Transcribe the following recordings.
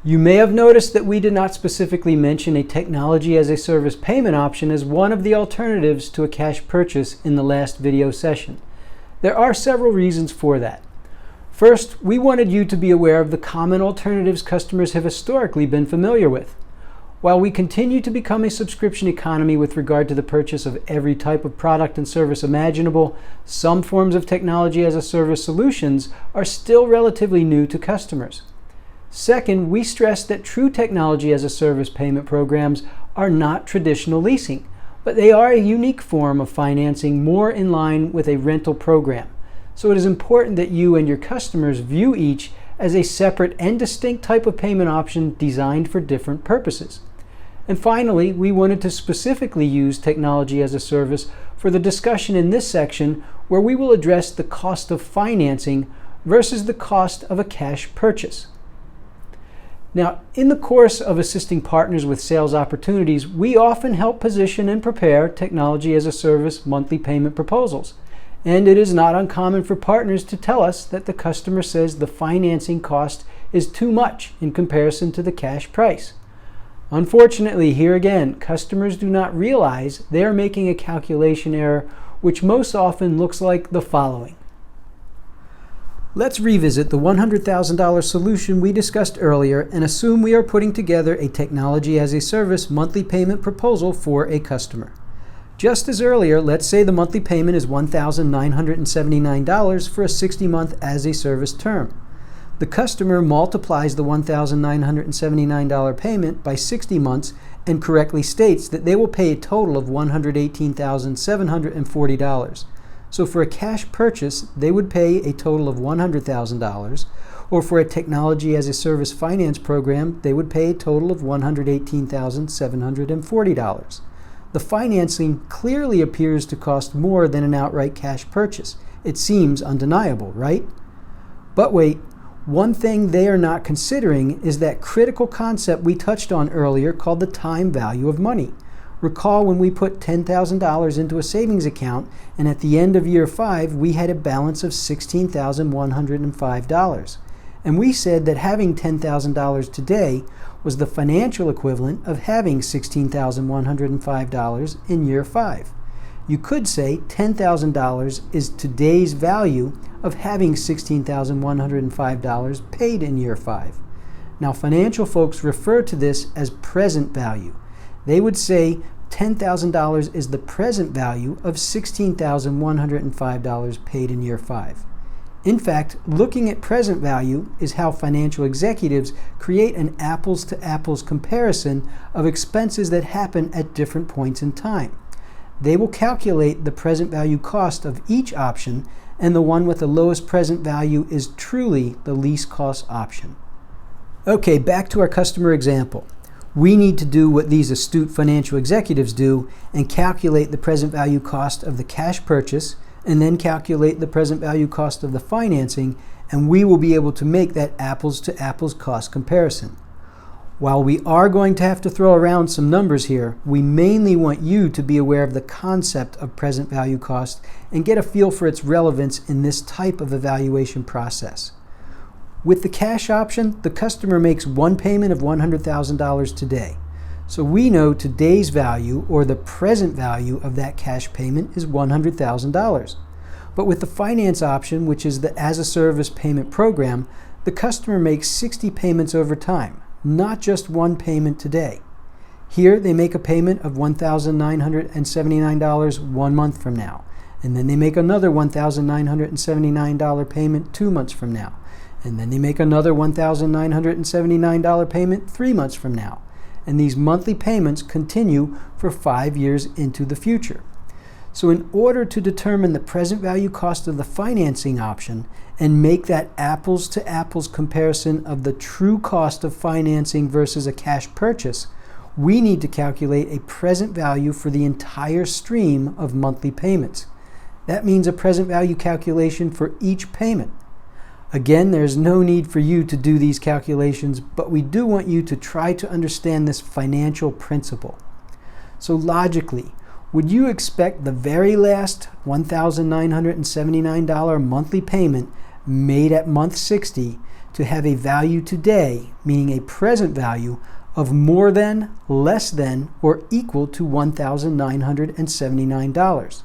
You may have noticed that we did not specifically mention a technology as a service payment option as one of the alternatives to a cash purchase in the last video session. There are several reasons for that. First, we wanted you to be aware of the common alternatives customers have historically been familiar with. While we continue to become a subscription economy with regard to the purchase of every type of product and service imaginable, some forms of technology as a service solutions are still relatively new to customers. Second, we stress that true technology as a service payment programs are not traditional leasing, but they are a unique form of financing more in line with a rental program. So it is important that you and your customers view each as a separate and distinct type of payment option designed for different purposes. And finally, we wanted to specifically use technology as a service for the discussion in this section where we will address the cost of financing versus the cost of a cash purchase. Now, in the course of assisting partners with sales opportunities, we often help position and prepare technology as a service monthly payment proposals. And it is not uncommon for partners to tell us that the customer says the financing cost is too much in comparison to the cash price. Unfortunately, here again, customers do not realize they are making a calculation error, which most often looks like the following. Let's revisit the $100,000 solution we discussed earlier and assume we are putting together a technology as a service monthly payment proposal for a customer. Just as earlier, let's say the monthly payment is $1,979 for a 60-month as a service term. The customer multiplies the $1,979 payment by 60 months and correctly states that they will pay a total of $118,740. So for a cash purchase, they would pay a total of $100,000, or for a technology as a service finance program, they would pay a total of $118,740. The financing clearly appears to cost more than an outright cash purchase. It seems undeniable, right? But wait, one thing they are not considering is that critical concept we touched on earlier called the time value of money. Recall when we put $10,000 into a savings account and at the end of year 5 we had a balance of $16,105. And we said that having $10,000 today was the financial equivalent of having $16,105 in year 5. You could say $10,000 is today's value of having $16,105 paid in year 5. Now, financial folks refer to this as present value. They would say $10,000 is the present value of $16,105 paid in year 5. In fact, looking at present value is how financial executives create an apples-to-apples comparison of expenses that happen at different points in time. They will calculate the present value cost of each option, and the one with the lowest present value is truly the least cost option. Okay, back to our customer example. We need to do what these astute financial executives do and calculate the present value cost of the cash purchase and then calculate the present value cost of the financing, and we will be able to make that apples-to-apples cost comparison. While we are going to have to throw around some numbers here, we mainly want you to be aware of the concept of present value cost and get a feel for its relevance in this type of evaluation process. With the cash option, the customer makes one payment of $100,000 today. So we know today's value, or the present value of that cash payment, is $100,000. But with the finance option, which is the as-a-service payment program, the customer makes 60 payments over time, not just one payment today. Here they make a payment of $1,979 1 month from now, and then they make another $1,979 payment 2 months from now, and then they make another $1,979 payment 3 months from now. And these monthly payments continue for 5 years into the future. So in order to determine the present value cost of the financing option and make that apples-to-apples comparison of the true cost of financing versus a cash purchase, we need to calculate a present value for the entire stream of monthly payments. That means a present value calculation for each payment. Again, there's no need for you to do these calculations, but we do want you to try to understand this financial principle. So logically, would you expect the very last $1,979 monthly payment made at month 60 to have a value today, meaning a present value, of more than, less than, or equal to $1,979.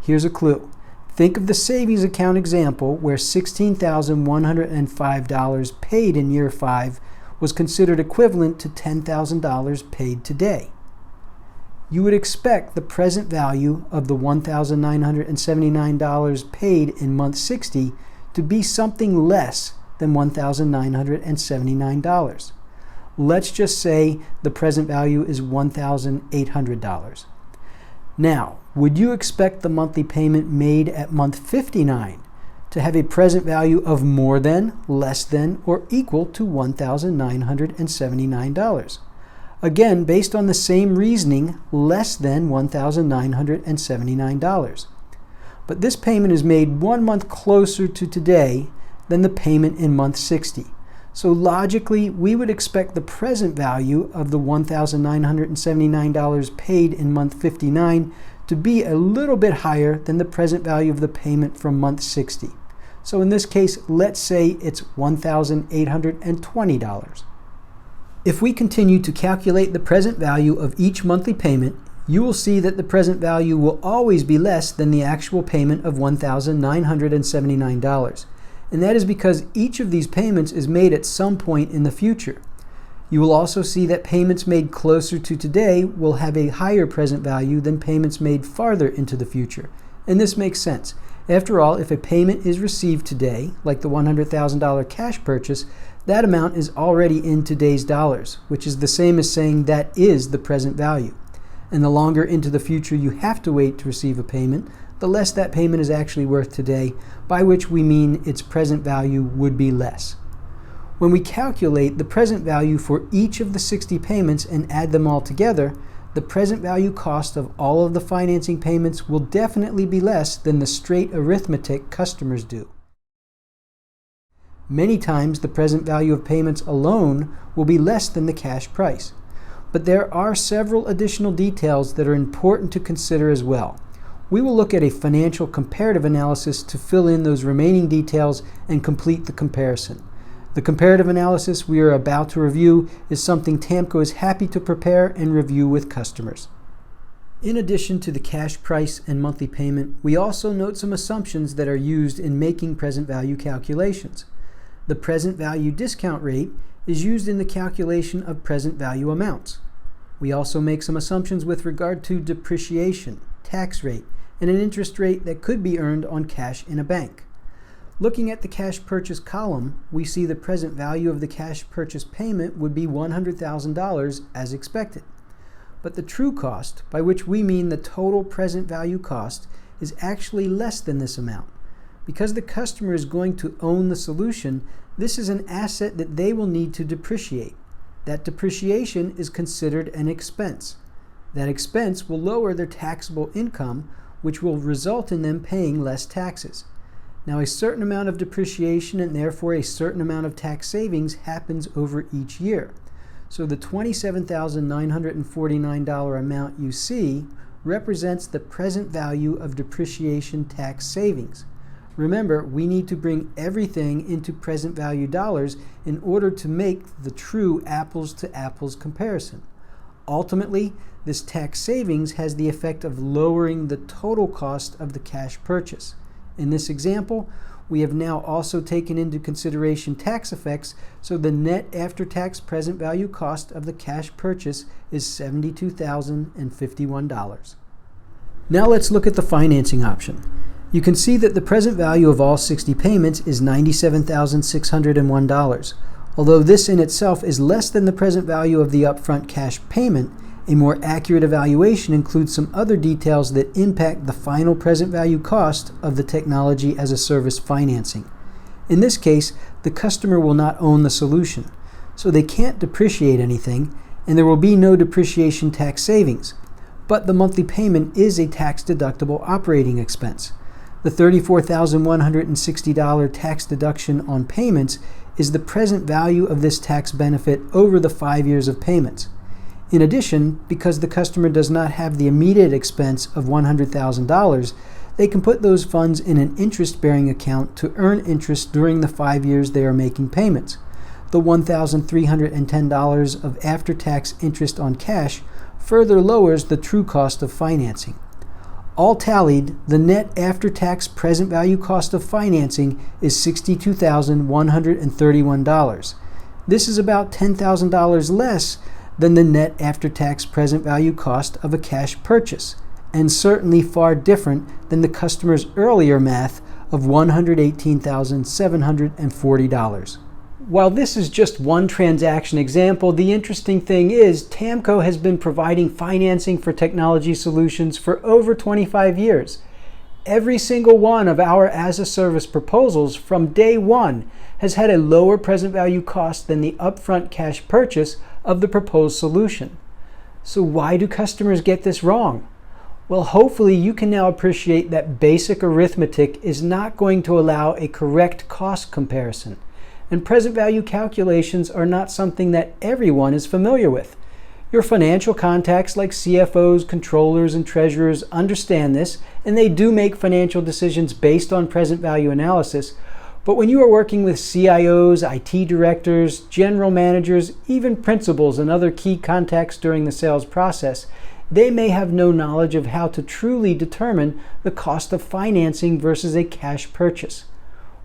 Here's a clue. Think of the savings account example where $16,105 paid in year 5 was considered equivalent to $10,000 paid today. You would expect the present value of the $1,979 paid in month 60 to be something less than $1,979. Let's just say the present value is $1,800. Now, would you expect the monthly payment made at month 59 to have a present value of more than, less than, or equal to $1,979? Again, based on the same reasoning, less than $1,979. But this payment is made 1 month closer to today than the payment in month 60. So logically, we would expect the present value of the $1,979 paid in month 59 to be a little bit higher than the present value of the payment from month 60. So in this case, let's say it's $1,820. If we continue to calculate the present value of each monthly payment, you will see that the present value will always be less than the actual payment of $1,979. And that is because each of these payments is made at some point in the future. You will also see that payments made closer to today will have a higher present value than payments made farther into the future. And this makes sense. After all, if a payment is received today, like the $100,000 cash purchase, that amount is already in today's dollars, which is the same as saying that is the present value. And the longer into the future you have to wait to receive a payment, the less that payment is actually worth today, by which we mean its present value would be less. When we calculate the present value for each of the 60 payments and add them all together, the present value cost of all of the financing payments will definitely be less than the straight arithmetic customers do. Many times the present value of payments alone will be less than the cash price. But there are several additional details that are important to consider as well. We will look at a financial comparative analysis to fill in those remaining details and complete the comparison. The comparative analysis we are about to review is something TAMCO is happy to prepare and review with customers. In addition to the cash price and monthly payment, we also note some assumptions that are used in making present value calculations. The present value discount rate is used in the calculation of present value amounts. We also make some assumptions with regard to depreciation, tax rate, and an interest rate that could be earned on cash in a bank. Looking at the cash purchase column, we see the present value of the cash purchase payment would be $100,000 as expected. But the true cost, by which we mean the total present value cost, is actually less than this amount. Because the customer is going to own the solution, this is an asset that they will need to depreciate. That depreciation is considered an expense. That expense will lower their taxable income, which will result in them paying less taxes. Now, a certain amount of depreciation and therefore a certain amount of tax savings happens over each year. So the $27,949 amount you see represents the present value of depreciation tax savings. Remember, we need to bring everything into present value dollars in order to make the true apples to apples comparison. Ultimately, this tax savings has the effect of lowering the total cost of the cash purchase. In this example, we have now also taken into consideration tax effects, so the net after-tax present value cost of the cash purchase is $72,051. Now let's look at the financing option. You can see that the present value of all 60 payments is $97,601. Although this in itself is less than the present value of the upfront cash payment, a more accurate evaluation includes some other details that impact the final present value cost of the technology as a service financing. In this case, the customer will not own the solution, so they can't depreciate anything, and there will be no depreciation tax savings. But the monthly payment is a tax-deductible operating expense. The $34,160 tax deduction on payments is the present value of this tax benefit over the 5 years of payments. In addition, because the customer does not have the immediate expense of $100,000, they can put those funds in an interest-bearing account to earn interest during the 5 years they are making payments. The $1,310 of after-tax interest on cash further lowers the true cost of financing. All tallied, the net after-tax present value cost of financing is $62,131. This is about $10,000 less than the net after-tax present value cost of a cash purchase, and certainly far different than the customer's earlier math of $118,740. While this is just one transaction example, the interesting thing is TAMCO has been providing financing for technology solutions for over 25 years. Every single one of our as-a-service proposals from day one has had a lower present value cost than the upfront cash purchase of the proposed solution. So why do customers get this wrong? Well, hopefully you can now appreciate that basic arithmetic is not going to allow a correct cost comparison. And present value calculations are not something that everyone is familiar with. Your financial contacts like CFOs, controllers, and treasurers understand this, and they do make financial decisions based on present value analysis. But when you are working with CIOs, IT directors, general managers, even principals and other key contacts during the sales process, they may have no knowledge of how to truly determine the cost of financing versus a cash purchase.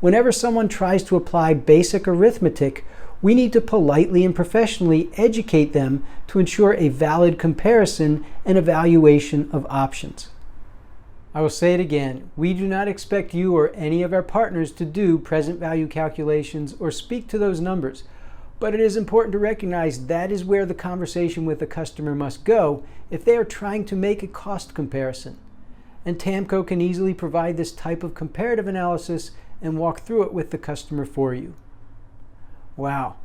Whenever someone tries to apply basic arithmetic, we need to politely and professionally educate them to ensure a valid comparison and evaluation of options. I will say it again, we do not expect you or any of our partners to do present value calculations or speak to those numbers, but it is important to recognize that is where the conversation with the customer must go if they are trying to make a cost comparison. And TAMCO can easily provide this type of comparative analysis and walk through it with the customer for you. Wow,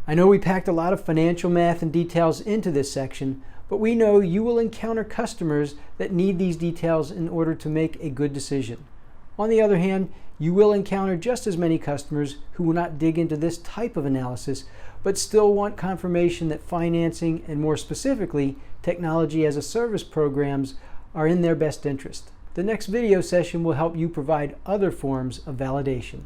I know we packed a lot of financial math and details into this section, but we know you will encounter customers that need these details in order to make a good decision. On the other hand, you will encounter just as many customers who will not dig into this type of analysis, but still want confirmation that financing, and more specifically, technology as a service programs, are in their best interest. The next video session will help you provide other forms of validation.